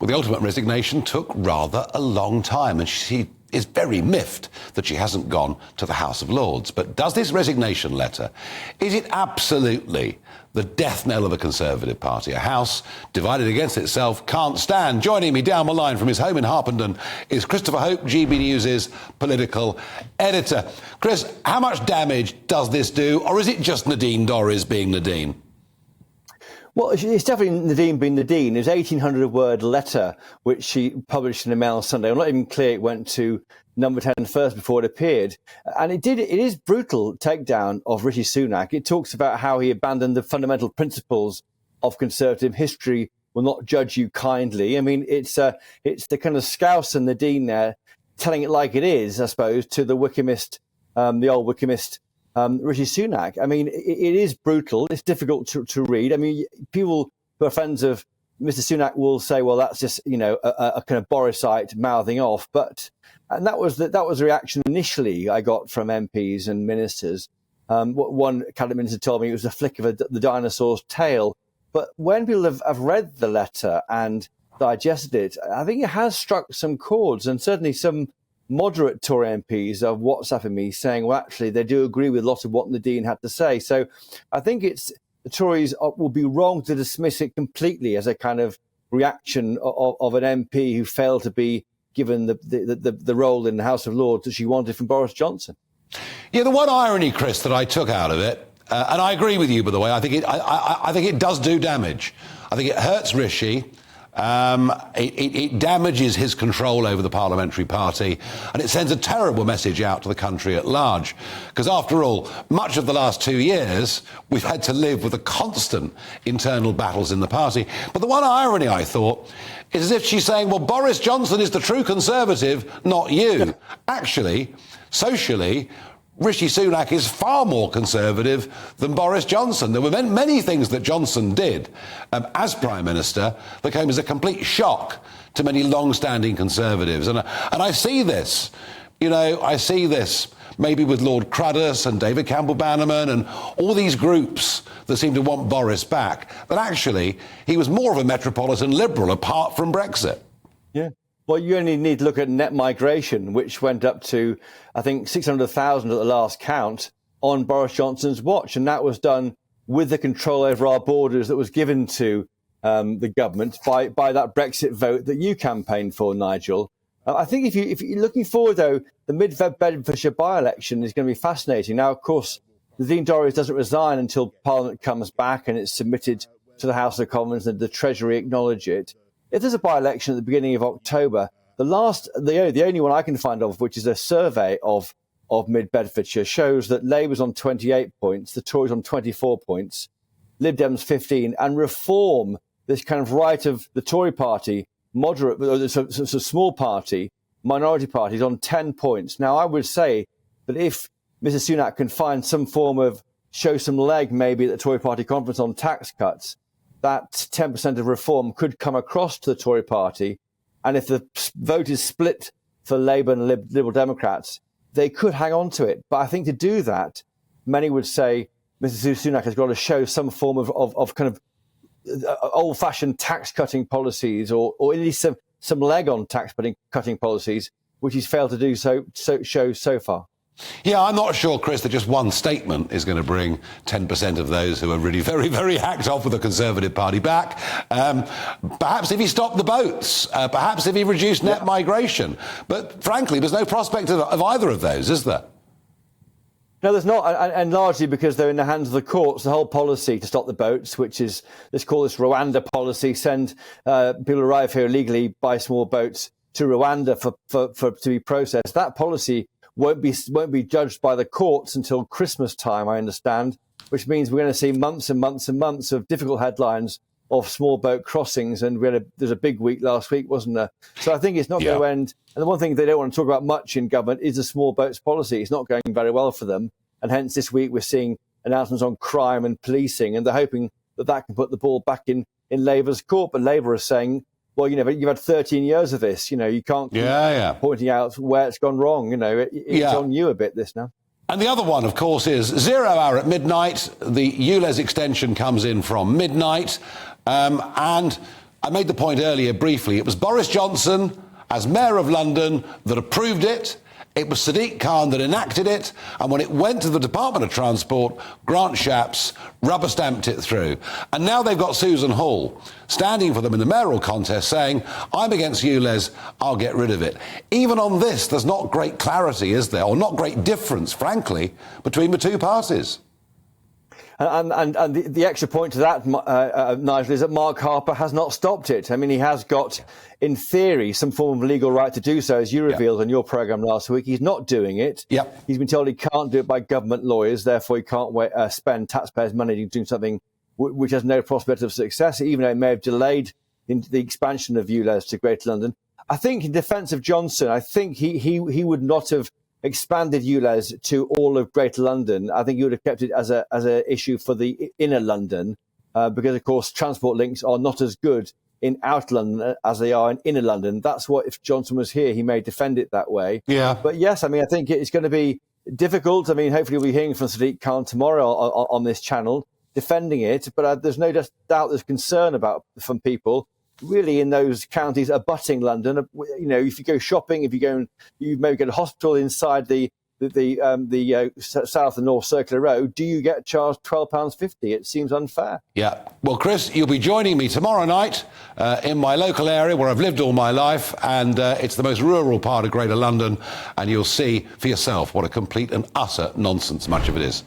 Well, the ultimate resignation took rather a long time, and she is very miffed that she hasn't gone to the House of Lords. But does this resignation letter, is it absolutely the death knell of the Conservative Party? A House divided against itself can't stand. Joining me down the line from his home in Harpenden is Christopher Hope, GB News' political editor. Chris, how much damage does this do, or is it just Nadine Dorries being Nadine? Well, it's definitely Nadine being Nadine. It was an 1,800-word letter which she published in the Mail on Sunday. I'm not even clear it went to number 10 first before it appeared. And it is brutal takedown of Rishi Sunak. It talks about how he abandoned the fundamental principles of Conservative history will not judge you kindly. I mean, it's the kind of Scouse and Nadine there telling it like it is, I suppose, to the Wickhamist, the old Wickhamist Rishi Sunak. I mean, it is brutal. It's difficult to read. I mean, people who are friends of Mr. Sunak will say, well, that's just, a kind of Borisite mouthing off. And that was the reaction initially I got from MPs and ministers. One cabinet minister told me it was a flick of the dinosaur's tail. But when people have read the letter and digested it, I think it has struck some chords, and certainly some moderate Tory MPs have WhatsApping me saying, well, actually, they do agree with a lot of what Nadine had to say. So I think the Tories will be wrong to dismiss it completely as a kind of reaction of an MP who failed to be given the role in the House of Lords that she wanted from Boris Johnson. Yeah, the one irony, Chris, that I took out of it, and I agree with you, by the way, I think it does do damage. I think it hurts Rishi. It damages his control over the parliamentary party, and it sends a terrible message out to the country at large. Because after all, much of the last 2 years, we've had to live with the constant internal battles in the party. But the one irony, I thought, is as if she's saying, well, Boris Johnson is the true Conservative, not you. Actually, socially, Rishi Sunak is far more Conservative than Boris Johnson. There were many things that Johnson did as Prime Minister that came as a complete shock to many long-standing Conservatives. And I see this, maybe with Lord Cruddas and David Campbell-Bannerman and all these groups that seem to want Boris back, that actually he was more of a metropolitan Liberal apart from Brexit. Yeah. Well, you only need to look at net migration, which went up to, I think, 600,000 at the last count on Boris Johnson's watch. And that was done with the control over our borders that was given to the government by that Brexit vote that you campaigned for, Nigel. I think if you're looking forward, though, the mid-Bedfordshire by-election is going to be fascinating. Now, of course, Nadine Dorries doesn't resign until Parliament comes back and it's submitted to the House of Commons and the Treasury acknowledge it. If there's a by-election at the beginning of October, the only one I can find of, which is a survey of mid-Bedfordshire, shows that Labour's on 28 points, the Tories on 24 points, Lib Dems 15, and Reform, this kind of right of the Tory party, moderate, it's a small party, minority party, is on 10 points. Now, I would say that if Mr. Sunak can find some form of show some leg maybe at the Tory party conference on tax cuts, that 10% of Reform could come across to the Tory party. And if the vote is split for Labour and Liberal Democrats, they could hang on to it. But I think to do that, many would say Mr. Sunak has got to show some form of kind of old-fashioned tax-cutting policies or at least some leg on tax-cutting policies, which he's failed to do so far. Yeah, I'm not sure, Chris, that just one statement is going to bring 10% of those who are really very, very hacked off with the Conservative Party back. Perhaps if he stopped the boats, perhaps if he reduced net migration. But frankly, there's no prospect of either of those, is there? No, there's not, and largely because they're in the hands of the courts. The whole policy to stop the boats, which is, let's call this Rwanda policy, send people who arrive here illegally by small boats to Rwanda to be processed. That policy won't be judged by the courts until Christmas time, I understand, which means we're going to see months and months and months of difficult headlines of small boat crossings. And there's a big week last week, wasn't there? So I think it's not going to end. And the one thing they don't want to talk about much in government is the small boats policy. It's not going very well for them. And hence this week we're seeing announcements on crime and policing, and they're hoping that can put the ball back in Labour's court. But Labour is saying, well, you've had 13 years of this. You can't keep pointing out where it's gone wrong. It's on you a bit, this now. And the other one, of course, is 0 hour at midnight. The ULEZ extension comes in from midnight. And I made the point earlier briefly. It was Boris Johnson, as Mayor of London, that approved it. It was Sadiq Khan that enacted it, and when it went to the Department of Transport, Grant Shapps rubber-stamped it through. And now they've got Susan Hall standing for them in the mayoral contest saying, I'm against ULEZ, I'll get rid of it. Even on this, there's not great clarity, is there? Or not great difference, frankly, between the two parties. And the extra point to that, Nigel, is that Mark Harper has not stopped it. I mean, he has got, in theory, some form of legal right to do so, as you revealed on your programme last week. He's not doing it. Yep. He's been told he can't do it by government lawyers, therefore he can't spend taxpayers' money doing something which has no prospect of success, even though it may have delayed the expansion of ULEZ to Greater London. I think, in defence of Johnson, I think he would not have expanded ULEZ to all of Greater London. I think he would have kept it as a issue for the inner London, because of course transport links are not as good in outer London as they are in inner London. That's what, if Johnson was here, he may defend it that way. Yeah. But yes, I mean, I think it's going to be difficult. I mean, hopefully we'll be hearing from Sadiq Khan tomorrow on this channel defending it. But there's no doubt there's concern from people really in those counties abutting London. You know, if you go shopping, you maybe go to hospital inside the South and North Circular Road, do you get charged £12.50? It seems unfair. Yeah. Well, Chris, you'll be joining me tomorrow night in my local area where I've lived all my life, and it's the most rural part of Greater London, and you'll see for yourself what a complete and utter nonsense much of it is.